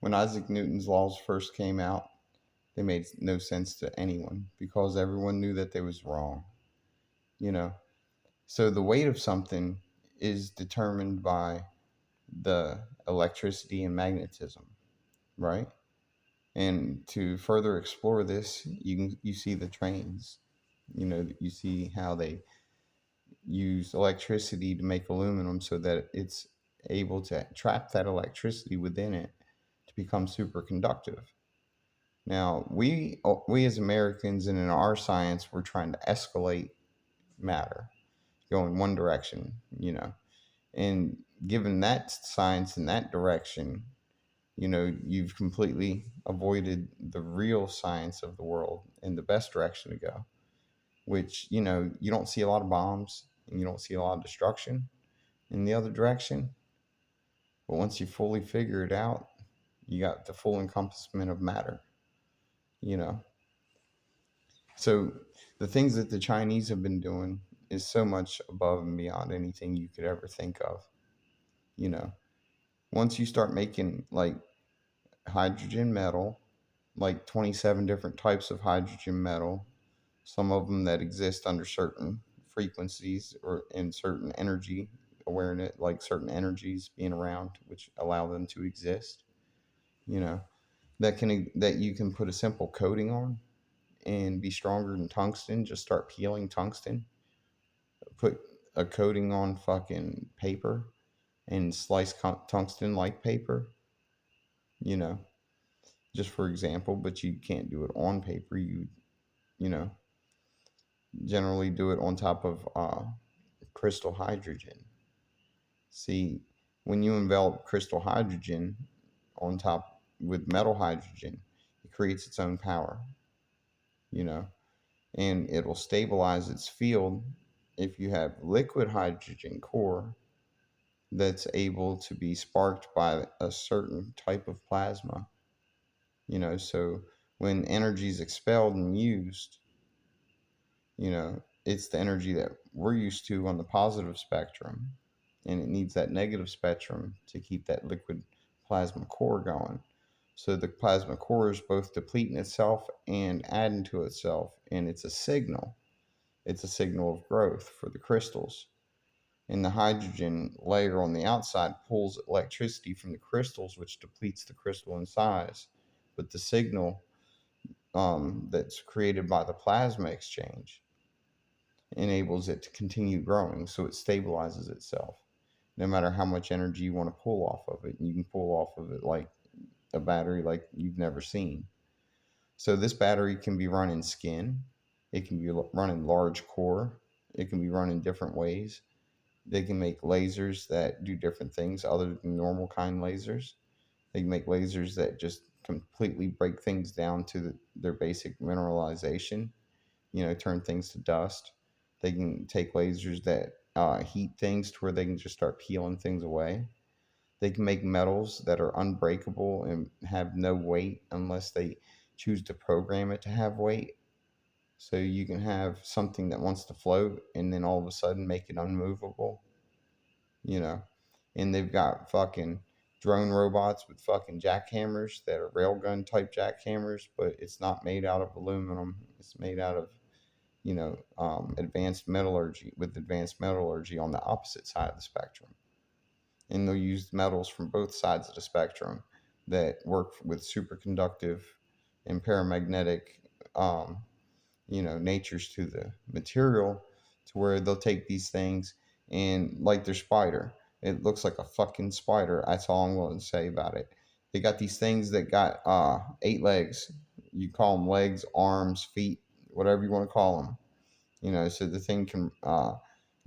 When Isaac Newton's laws first came out, they made no sense to anyone because everyone knew that they was wrong, you know. So the weight of something is determined by the electricity and magnetism, right? And to further explore this, you see the trains. You see how they use electricity to make aluminum so that it's able to trap that electricity within it to become superconductive. Now, we as Americans and in our science, we're trying to escalate matter, go in one direction, And given that science in that direction, you've completely avoided the real science of the world and the best direction to go, which, you don't see a lot of bombs and you don't see a lot of destruction in the other direction. But once you fully figure it out, you got the full encompassment of matter, you know. So the things that the Chinese have been doing is so much above and beyond anything you could ever think of, you know. Once you start making like hydrogen metal, like 27 different types of hydrogen metal, some of them that exist under certain frequencies or in certain energy awareness, like certain energies being around, which allow them to exist, you know, that you can put a simple coating on and be stronger than tungsten. Just start peeling tungsten, put a coating on fucking paper and slice tungsten like paper, you know, just for example, but you can't do it on paper. You know, generally do it on top of crystal hydrogen. See, when you envelop crystal hydrogen on top with metal hydrogen, it creates its own power, you know, and it'll stabilize its field if you have liquid hydrogen core that's able to be sparked by a certain type of plasma, so when energy is expelled and used, it's the energy that we're used to on the positive spectrum, and it needs that negative spectrum to keep that liquid plasma core going. So the plasma core is both depleting itself and adding to itself, and it's a signal. It's a signal of growth for the crystals. And the hydrogen layer on the outside pulls electricity from the crystals, which depletes the crystal in size. But the signal that's created by the plasma exchange enables it to continue growing, so it stabilizes itself no matter how much energy you want to pull off of it. And you can pull off of it like a battery like you've never seen. So this battery can be run in skin, it can be run in large core, it can be run in different ways. They can make lasers that do different things other than normal kind lasers. They can make lasers that just completely break things down to their basic mineralization, turn things to dust. They can take lasers that heat things to where they can just start peeling things away. They can make metals that are unbreakable and have no weight unless they choose to program it to have weight. So you can have something that wants to float and then all of a sudden make it unmovable, you know. And they've got fucking drone robots with fucking jackhammers that are railgun type jackhammers, but it's not made out of aluminum. It's made out of, advanced metallurgy, with advanced metallurgy on the opposite side of the spectrum. And they'll use metals from both sides of the spectrum that work with superconductive and paramagnetic, natures to the material, to where they'll take these things and like their spider. It looks like a fucking spider. That's all I'm willing to say about it. They got these things that got 8 legs. You call them legs, arms, feet, whatever you want to call them. So the thing can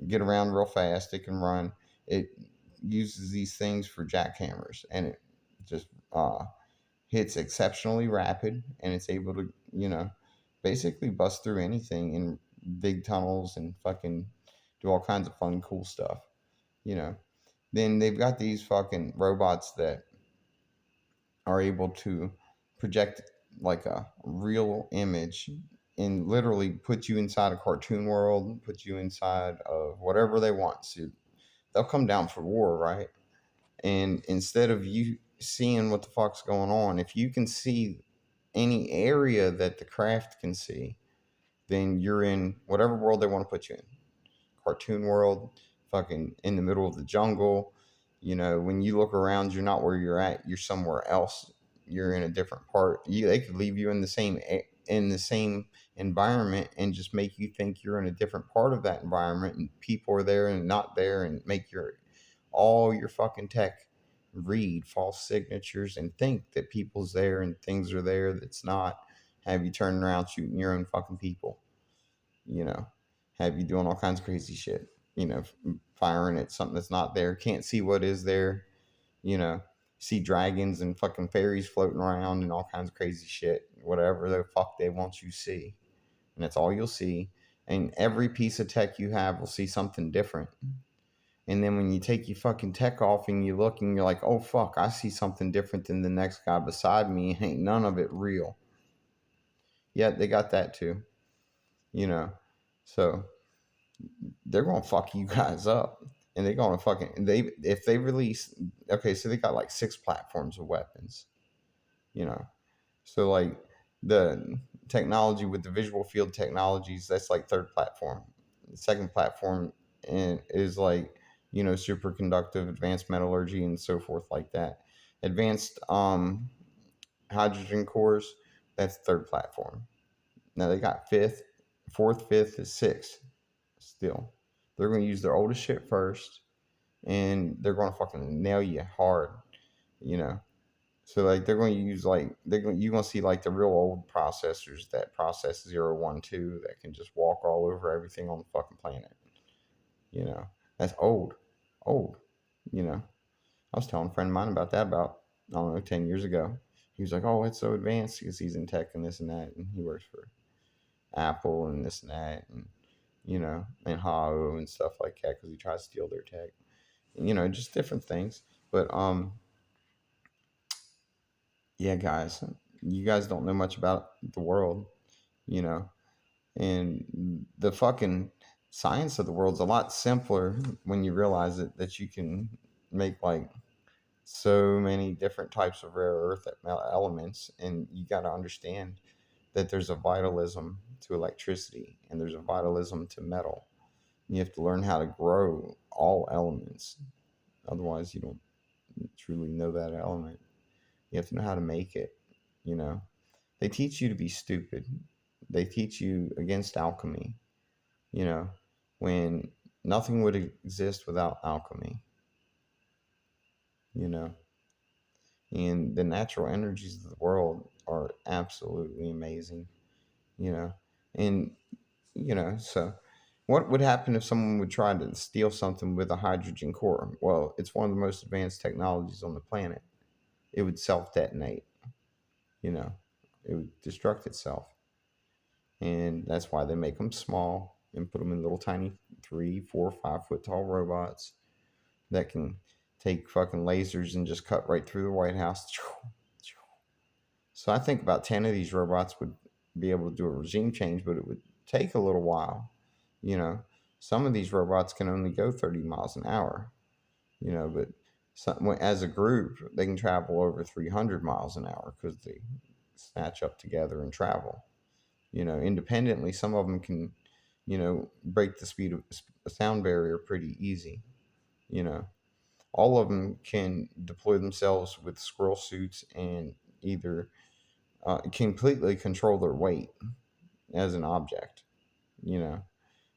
get around real fast. It can run. It uses these things for jackhammers, and it just hits exceptionally rapid, and it's able to, basically bust through anything in big tunnels and fucking do all kinds of fun, cool stuff, you know. Then they've got these fucking robots that are able to project like a real image and literally put you inside a cartoon world, put you inside of whatever they want. So they'll come down for war, right? And instead of you seeing what the fuck's going on. If you can see any area that the craft can see, then you're in whatever world they want to put you in. Cartoon world, fucking in the middle of the jungle. When you look around, you're not where you're at. You're somewhere else. You're in a different part. They could leave you in the same environment and just make you think you're in a different part of that environment, and people are there and not there, and make all your fucking tech read false signatures and think that people's there and things are there that's not. Have you turning around shooting your own fucking people? you know, have you doing all kinds of crazy shit, firing at something that's not there, can't see what is there, you know, see dragons and fucking fairies floating around and all kinds of crazy shit, whatever the fuck they want you to see. And that's all you'll see. And every piece of tech you have will see something different. And then when you take your fucking tech off and you look and you're like, oh fuck, I see something different than the next guy beside me. Ain't none of it real. Yet they got that too, you know. So they're gonna fuck you guys up, and they're gonna fucking if they release. Okay, so they got like 6 platforms of weapons, you know. So like the technology with the visual field technologies, that's like third platform. The second platform is like superconductive, advanced metallurgy, and so forth like that. Advanced hydrogen cores, that's third platform. Now they got fifth, fourth, fifth is sixth still. They're going to use their oldest shit first, and they're going to fucking nail you hard, you know. So like they're going to use you're going to see like the real old processors that process 012 that can just walk all over everything on the fucking planet. That's old. You know, I was telling a friend of mine about that about I don't know 10 years ago. He was like, "Oh, it's so advanced because he's in tech and this and that, and he works for Apple and this and that, and and How and stuff like that because he tries to steal their tech, and, just different things. But yeah, guys, you guys don't know much about the world, you know, and the fucking science of the world's a lot simpler when you realize that you can make like so many different types of rare earth elements, and you got to understand that there's a vitalism to electricity and there's a vitalism to metal. You have to learn how to grow all elements. Otherwise, you don't truly know that element. You have to know how to make it. You know, they teach you to be stupid. They teach you against alchemy. You know, when nothing would exist without alchemy. You know, and the natural energies of the world are absolutely amazing. You know, and so what would happen if someone would try to steal something with a hydrogen core? Well, it's one of the most advanced technologies on the planet. It would self detonate, you know, it would destruct itself. And that's why they make them small and put them in little tiny 3, 4, 5 foot tall robots that can take fucking lasers and just cut right through the White House. So I think about 10 of these robots would be able to do a regime change, but it would take a little while. Some of these robots can only go 30 miles an hour, but as a group, they can travel over 300 miles an hour because they snatch up together and travel. Independently, some of them can, break the speed of sound barrier pretty easy. All of them can deploy themselves with squirrel suits and either completely control their weight as an object,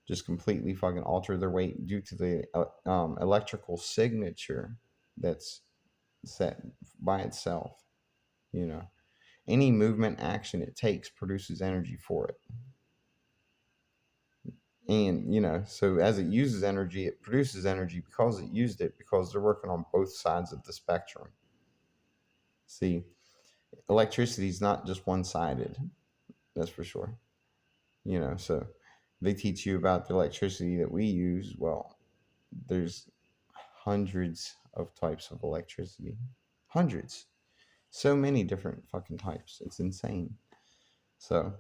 just completely fucking alter their weight due to the electrical signature that's set by itself. Any movement action it takes produces energy for it. And, so as it uses energy, it produces energy because it used it, because they're working on both sides of the spectrum. See, electricity is not just one-sided, that's for sure. So they teach you about the electricity that we use. Well, there's hundreds of types of electricity. Hundreds. So many different fucking types. It's insane. So,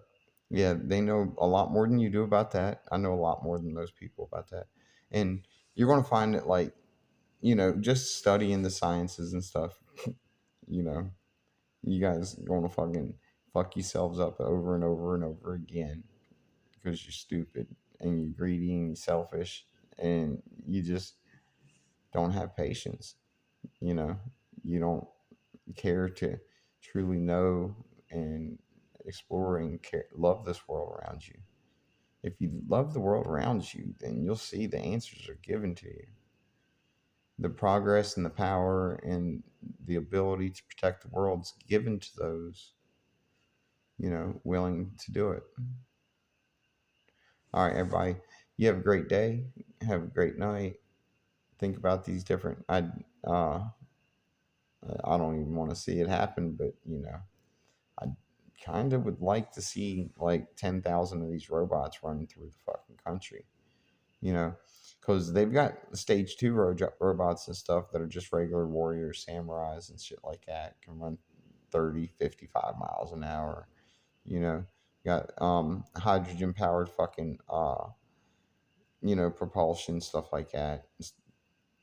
yeah, they know a lot more than you do about that. I know a lot more than most people about that. And you're going to find that, like, just studying the sciences and stuff, You know, you guys going to fucking fuck yourselves up over and over and over again because you're stupid and you're greedy and you're selfish and you just don't have patience. You know, you don't care to truly know and explore and care, love this world around you. If you love the world around you, then you'll see the answers are given to you. The progress and the power and the ability to protect the world's given to those, willing to do it. All right, everybody. You have a great day. Have a great night. Think about these different. I don't even want to see it happen, but I kind of would like to see like 10,000 of these robots running through the fucking country. You know, because they've got stage two robots and stuff that are just regular warriors, samurais, and shit like that. Can run 30, 55 miles an hour. You know, got hydrogen powered fucking propulsion, stuff like that.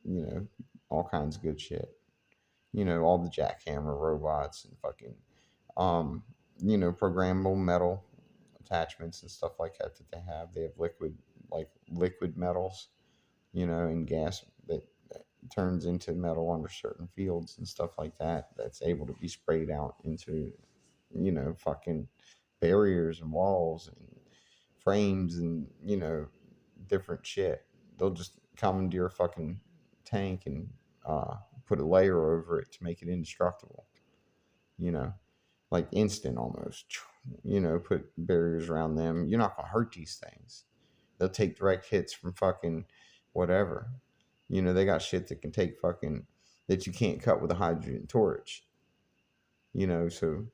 You know, all kinds of good shit. All the jackhammer robots and fucking um, programmable metal attachments and stuff like that that they have. They have liquid metals, and gas that turns into metal under certain fields and stuff like that. That's able to be sprayed out into, fucking barriers and walls and frames and, different shit. They'll just commandeer a fucking tank and put a layer over it to make it indestructible, you know, like instant almost. Put barriers around them. You're not going to hurt these things. They'll take direct hits from fucking whatever. They got shit that can take fucking, that you can't cut with a hydrogen torch. So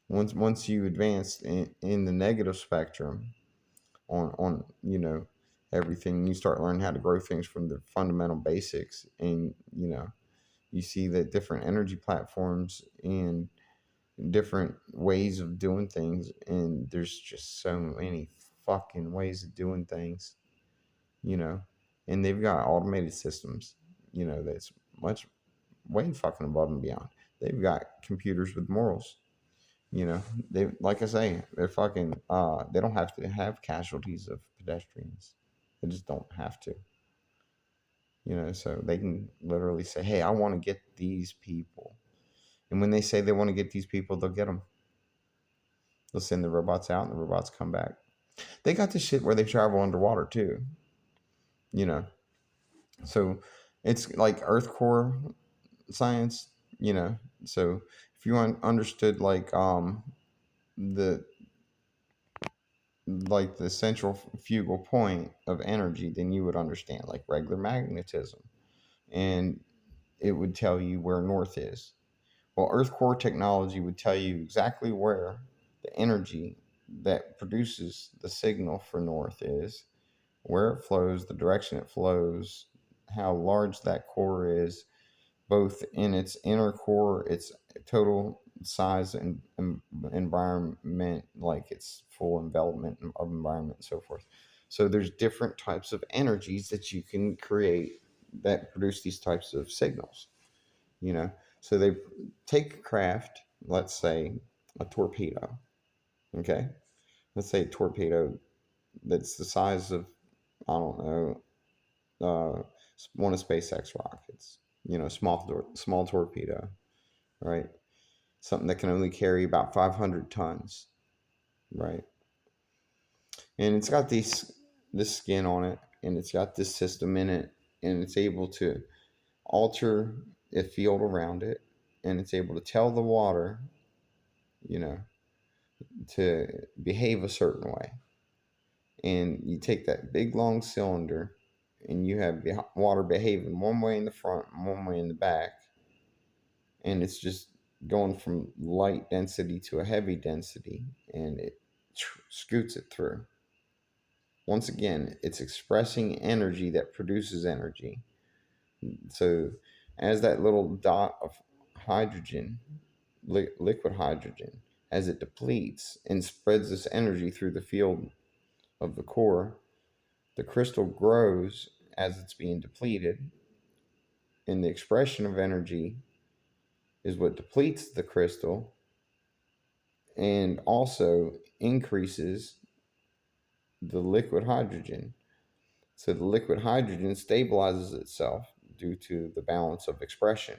once you advance in the negative spectrum on everything, you start learning how to grow things from the fundamental basics, and you see that different energy platforms and different ways of doing things, and there's just so many fucking ways of doing things, you know and they've got automated systems, that's much way fucking above and beyond. They've got computers with morals. They, like I say, they're fucking they don't have to have casualties of pedestrians. They just don't have to. So they can literally say, hey, I want to get these people. And when they say they want to get these people, they'll get them. They'll send the robots out and the robots come back. They got this shit where they travel underwater too. You know, so it's like Earth core science. So if you understood the the central fugal point of energy, then you would understand like regular magnetism, and it would tell you where north is. Well, Earth core technology would tell you exactly where the energy that produces the signal for north is, where it flows, the direction it flows, how large that core is, both in its inner core, its total size and environment, like its full envelopment of environment and so forth. So there's different types of energies that you can create that produce these types of signals, you know. So they take a craft, let's say a torpedo, okay? Let's say a torpedo that's the size of, I don't know, one of SpaceX rockets, small torpedo, right? Something that can only carry about 500 tons, right? And it's got this skin on it, and it's got this system in it, and it's able to alter a field around it, and it's able to tell the water, you know, to behave a certain way. And you take that big long cylinder, and you have water behaving one way in the front and one way in the back, and it's just going from light density to a heavy density, and it scoots it through. Once again, it's expressing energy that produces energy. So as that little dot of hydrogen, liquid hydrogen, as it depletes and spreads this energy through the field of the core, the crystal grows as it's being depleted, and the expression of energy is what depletes the crystal and also increases the liquid hydrogen. So the liquid hydrogen stabilizes itself due to the balance of expression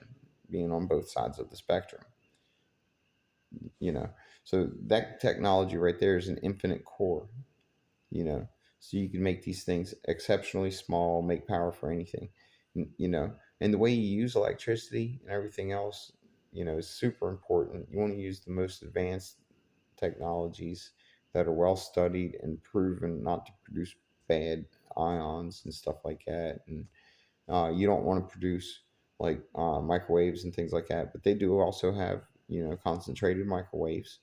being on both sides of the spectrum, you know. So that technology right there is an infinite core, you know. So you can make these things exceptionally small, make power for anything, you know. And the way you use electricity and everything else, you know, is super important. You want to use the most advanced technologies that are well studied and proven not to produce bad ions and stuff like that. And you don't want to produce like microwaves and things like that, but they do also have, you know, concentrated microwaves,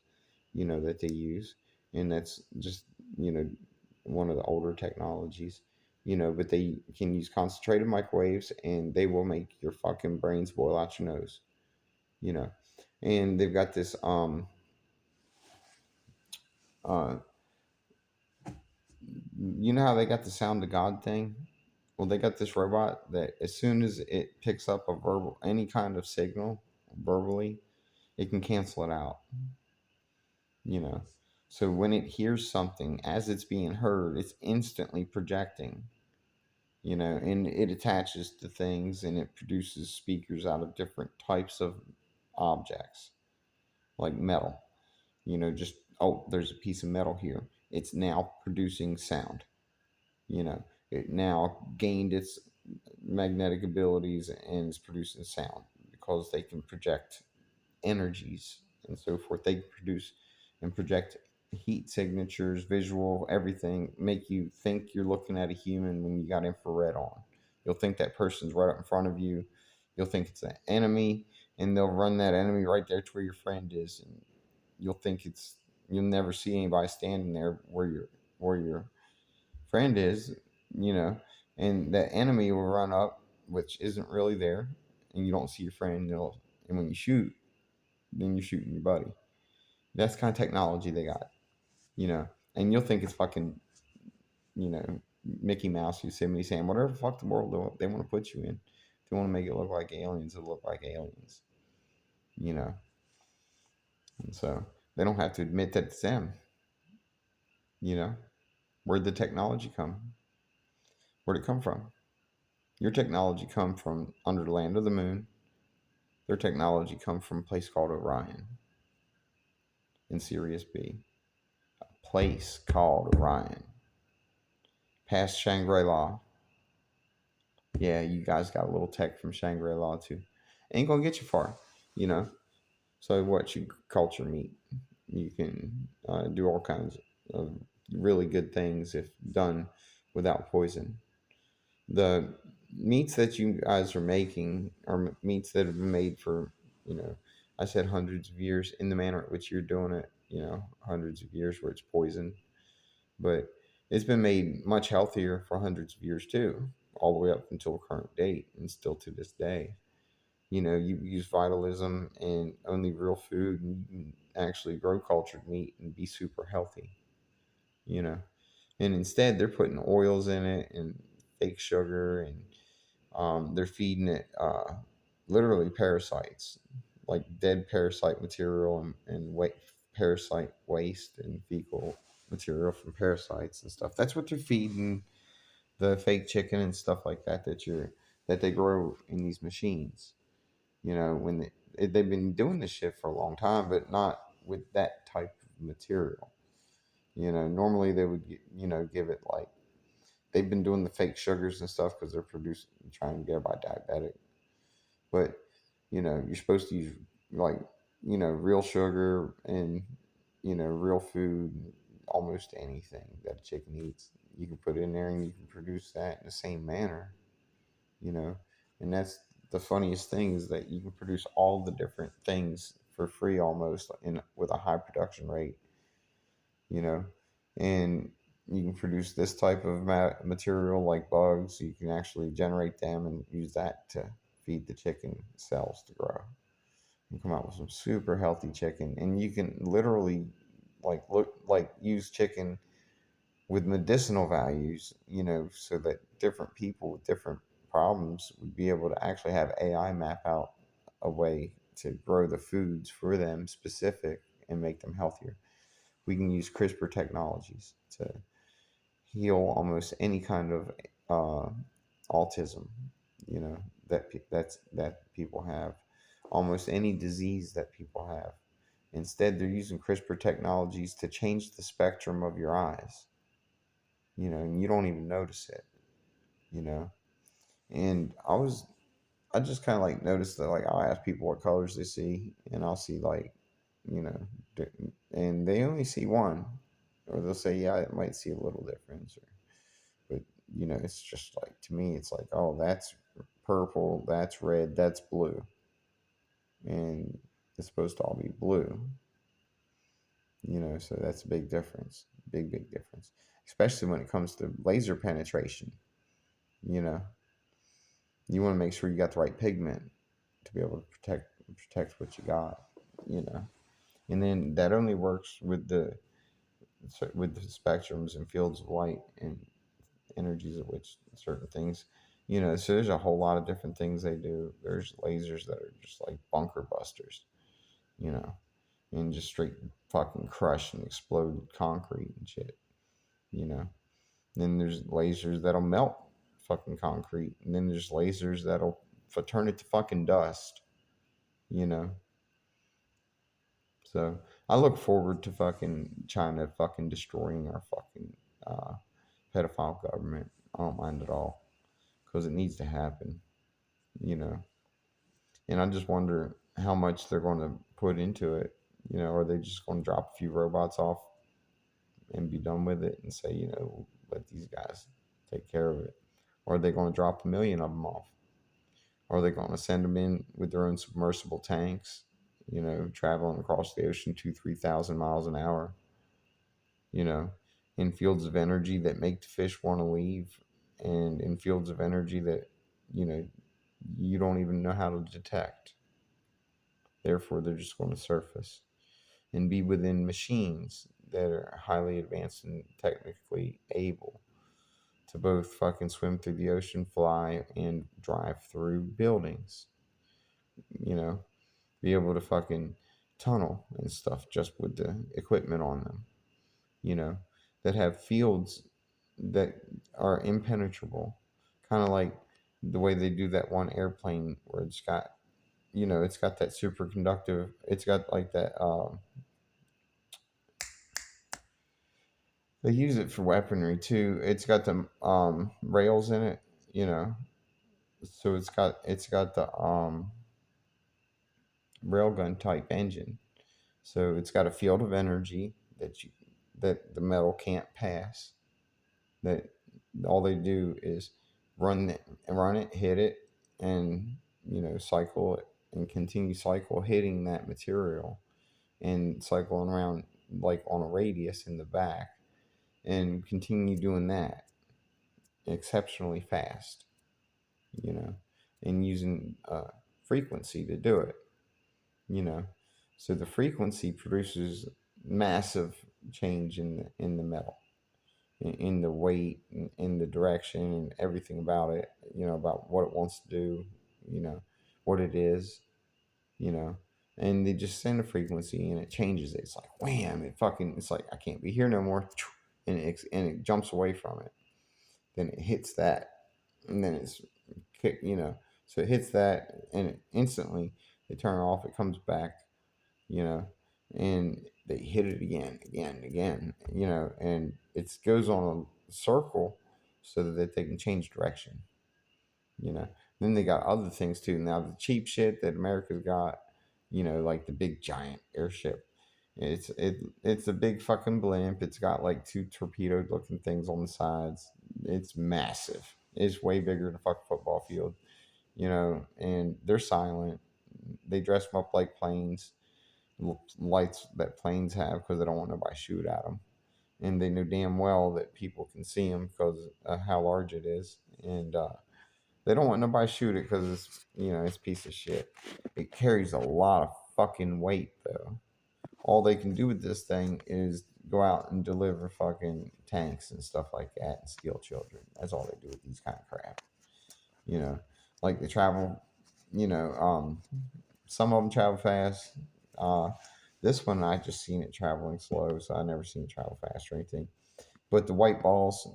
you know, that they use, and that's just, you know, one of the older technologies, you know, but they can use concentrated microwaves and they will make your fucking brains boil out your nose, you know. And they've got this uh you know how they got the sound to God thing? Well, they got this robot that as soon as it picks up a verbal any kind of signal verbally, it can cancel it out, you know. So when it hears something as it's being heard, it's instantly projecting, you know, and it attaches to things and it produces speakers out of different types of objects like metal, you know. Just, oh, there's a piece of metal here, it's now producing sound, you know. It now gained its magnetic abilities and is producing sound because they can project energies and so forth. They produce and project heat signatures, visual, everything, make you think you're looking at a human when you got infrared on. You'll think that person's right up in front of you. You'll think it's an enemy, and they'll run that enemy right there to where your friend is, and you'll think it's you'll never see anybody standing there where your friend is, you know, and the enemy will run up, which isn't really there, and you don't see your friend. And when you shoot, then you're shooting your buddy. That's the kind of technology they got, you know. And you'll think it's fucking, you know, Mickey Mouse, Yosemite Sam, whatever the fuck the world they want to put you in. They want to make it look like aliens. It'll look like aliens, you know. And so they don't have to admit that it's them, you know. Where'd the technology come? Where'd it come from? Your technology come from under the land of the moon. Their technology come from a place called Orion in Sirius B. A place called Orion. Past Shangri-La. Yeah, you guys got a little tech from Shangri-La too. Ain't gonna get you far, you know. So what you culture meat, you can do all kinds of really good things if done without poison. The meats that you guys are making are meats that have been made for, you know, I said hundreds of years in the manner at which you're doing it, you know, hundreds of years where it's poison, but it's been made much healthier for hundreds of years too, all the way up until current date and still to this day. You know, you use vitalism and only real food, and you can actually grow cultured meat and be super healthy, you know. And instead, they're putting oils in it and fake sugar, and they're feeding it literally parasites, like dead parasite material and parasite waste and fecal material from parasites and stuff. That's what they're feeding the fake chicken and stuff like that that they grow in these machines. You know, they've been doing this shit for a long time, but not with that type of material. You know, normally they would, you know, give it like they've been doing the fake sugars and stuff because they're producing trying to get everybody diabetic. But you know, you're supposed to use like, you know, real sugar and, you know, real food. Almost anything that a chicken eats, you can put in there and you can produce that in the same manner. You know, and that's the funniest thing is that you can produce all the different things for free almost in with a high production rate. You know, and you can produce this type of material like bugs. You can actually generate them and use that to feed the chicken cells to grow and come out with some super healthy chicken. And you can literally use chicken with medicinal values, you know, so that different people with different problems would be able to actually have AI map out a way to grow the foods for them specific and make them healthier. We can use CRISPR technologies to heal almost any kind of uh, autism, you know, that people have, almost any disease that people have. Instead, they're using CRISPR technologies to change the spectrum of your eyes, and you don't even notice it, you know. And I just kind of like noticed that, like, I'll ask people what colors they see, and I'll see, like, you know, and they only see one, or they'll say, yeah, it might see a little difference, but it's just like, to me, it's like, oh, that's purple, that's red, that's blue, and it's supposed to all be blue, so that's a big difference, big difference, especially when it comes to laser penetration. You know, you want to make sure you got the right pigment to be able to protect what you got. You know, and then that only works with the spectrums and fields of light and energies of which certain things. So there's a whole lot of different things they do. There's lasers that are just like bunker busters, you know, and just straight fucking crush and explode concrete and shit, you know. Then there's lasers that'll melt fucking concrete, and then there's lasers that'll turn it to fucking dust, you know. So I look forward to fucking China fucking destroying our fucking uh, pedophile government. I don't mind at all, because it needs to happen, you know. And I just wonder how much they're going to put into it. Are they just going to drop a few robots off and be done with it and say, let these guys take care of it? Or are they going to drop 1 million of them off? Or are they going to send them in with their own submersible tanks, traveling across the ocean 3,000 miles an hour, you know, in fields of energy that make the fish want to leave, and in fields of energy that, you know, you don't even know how to detect. Therefore, they're just going to surface and be within machines that are highly advanced and technically able to both fucking swim through the ocean, fly, and drive through buildings. Be able to fucking tunnel and stuff just with the equipment on them, that have fields that are impenetrable. Kind of like the way they do that one airplane where it's got that superconductive, it's got like that, they use it for weaponry too. It's got the rails in it, so it's got the railgun type engine. So it's got a field of energy that the metal can't pass. That all they do is run it, hit it, and cycle it and continue cycle hitting that material and cycling around like on a radius in the back, and continue doing that exceptionally fast, you know, and using frequency to do it, you know. So the frequency produces massive change in the metal, in the weight, in the direction, and everything about it, about what it wants to do, what it is, you know. And they just send a frequency and it changes it. It's like wham! It's like, I can't be here no more, and it jumps away from it. Then it hits that, and then it's kick, So it hits that, and instantly they turn off. It comes back, you know, and they hit it again, again, and it goes on a circle so that they can change direction, you know. Then they got other things too. Now the cheap shit that America's got, like the big giant airship. It's a big fucking blimp. It's got like two torpedo looking things on the sides. It's massive. It's way bigger than a fucking football field, and they're silent. They dress them up like planes, lights that planes have, because they don't want nobody to shoot at them. And they know damn well that people can see them because of how large it is. And they don't want nobody to shoot it because it's a piece of shit. It carries a lot of fucking weight, though. All they can do with this thing is go out and deliver fucking tanks and stuff like that and steal children. That's all they do with these kind of crap. Like they travel, you know, um, some of them travel fast. Uh, this one I just seen it traveling slow, so I never seen it travel fast or anything. But the white balls,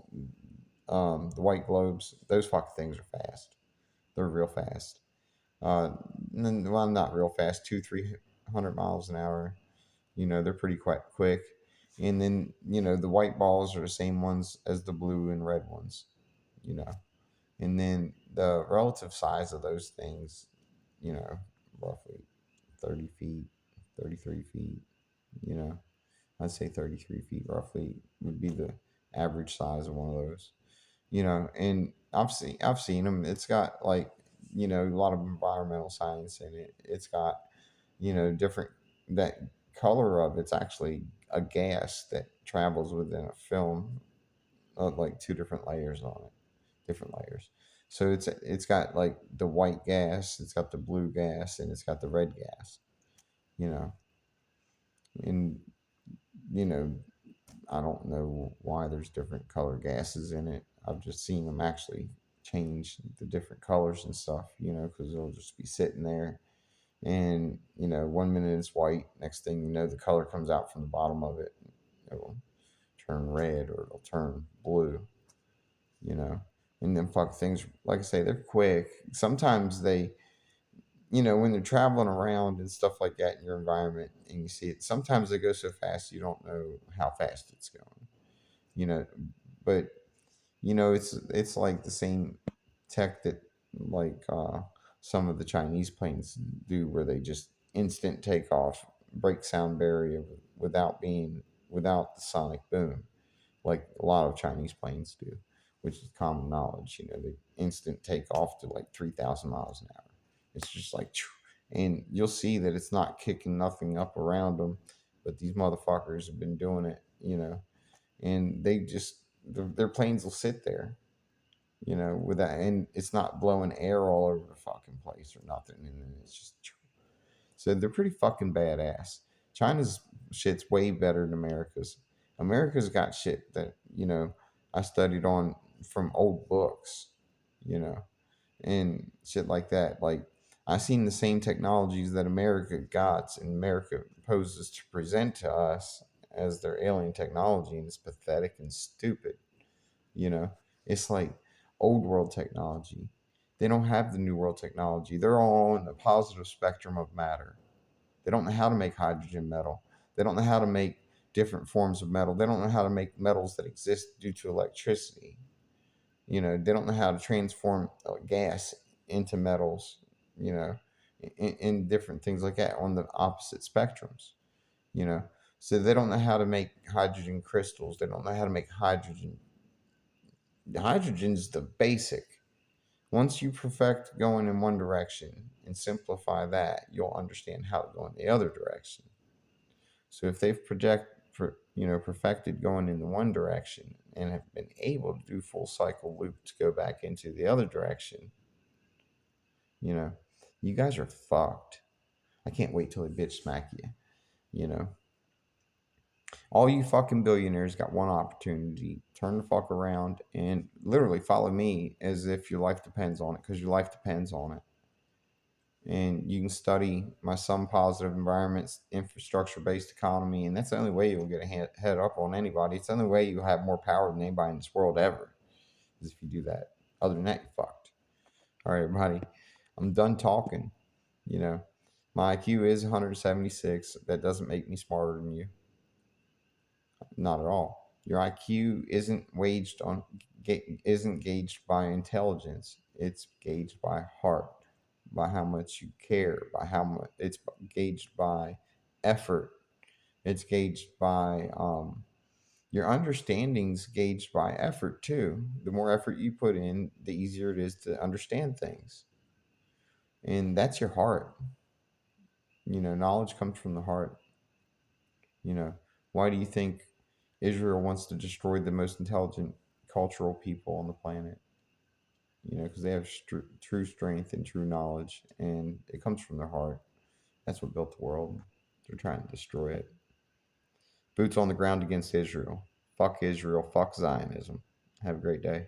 the white globes, those fucking things are fast. They're real fast. Uh, well, not real fast, 300 miles an hour. They're pretty quite quick. And then the white balls are the same ones as the blue and red ones. You know, and then the relative size of those things, you know, roughly 30 feet, 33 feet. You know, I'd say 33 feet roughly would be the average size of one of those. And I've seen them. It's got like a lot of environmental science in it. It's got different that color of it's actually a gas that travels within a film of like two different layers on it, different layers. So it's got like the white gas, it's got the blue gas, and it's got the red gas. You know, and you know I don't know why there's different color gases in it. I've just seen them actually change the different colors and stuff, because they'll just be sitting there. And, 1 minute it's white. Next thing you know, the color comes out from the bottom of it. It'll turn red or it'll turn blue, you know. And then fuck things, like I say, they're quick. Sometimes when they're traveling around and stuff like that in your environment and you see it, sometimes they go so fast you don't know how fast it's going, you know. But it's like the same tech that like some of the Chinese planes do, where they just instant takeoff, break sound barrier without the sonic boom, like a lot of Chinese planes do, which is common knowledge. They instant take off to like 3,000 miles an hour. It's just like, and you'll see that it's not kicking nothing up around them, but these motherfuckers have been doing it, and they just their planes will sit there, with that, and it's not blowing air all over the fucking place or nothing, and then it's just so they're pretty fucking badass. China's shit's way better than America's. America's got shit that I studied on from old books, you know, and shit like that. Like I seen the same technologies that America got and America poses to present to us as their alien technology, and it's pathetic and stupid. You know, it's like old world technology. They don't have the new world technology. They're all in the positive spectrum of matter. They don't know how to make hydrogen metal. They don't know how to make different forms of metal. They don't know how to make metals that exist due to electricity. They don't know how to transform gas into metals, you know, in different things like that on the opposite spectrums, you know. So they don't know how to make hydrogen crystals. They don't know how to make hydrogen. Hydrogen's the basic. Once you perfect going in one direction and simplify that, you'll understand how to go in the other direction. So if they've perfected going in the one direction and have been able to do full cycle loop to go back into the other direction, you know, you guys are fucked. I can't wait till they bitch smack you. You know, all you fucking billionaires got one opportunity: turn the fuck around and literally follow me as if your life depends on it, because your life depends on it. And you can study my Some Positive Environments infrastructure based economy, and that's the only way you'll get a head up on anybody. It's the only way you'll have more power than anybody in this world ever, is if you do that. Other than that, you're fucked. All right, everybody, I'm done talking. My IQ is 176. That doesn't make me smarter than you. Not at all. Your IQ isn't gauged by intelligence. It's gauged by heart, by how much you care, by how much it's gauged by effort. It's gauged by your understanding's gauged by effort too. The more effort you put in, the easier it is to understand things. And that's your heart. Knowledge comes from the heart. Why do you think Israel wants to destroy the most intelligent cultural people on the planet? Because they have true strength and true knowledge, and it comes from their heart. That's what built the world. They're trying to destroy it. Boots on the ground against Israel. Fuck Israel. Fuck Zionism. Have a great day.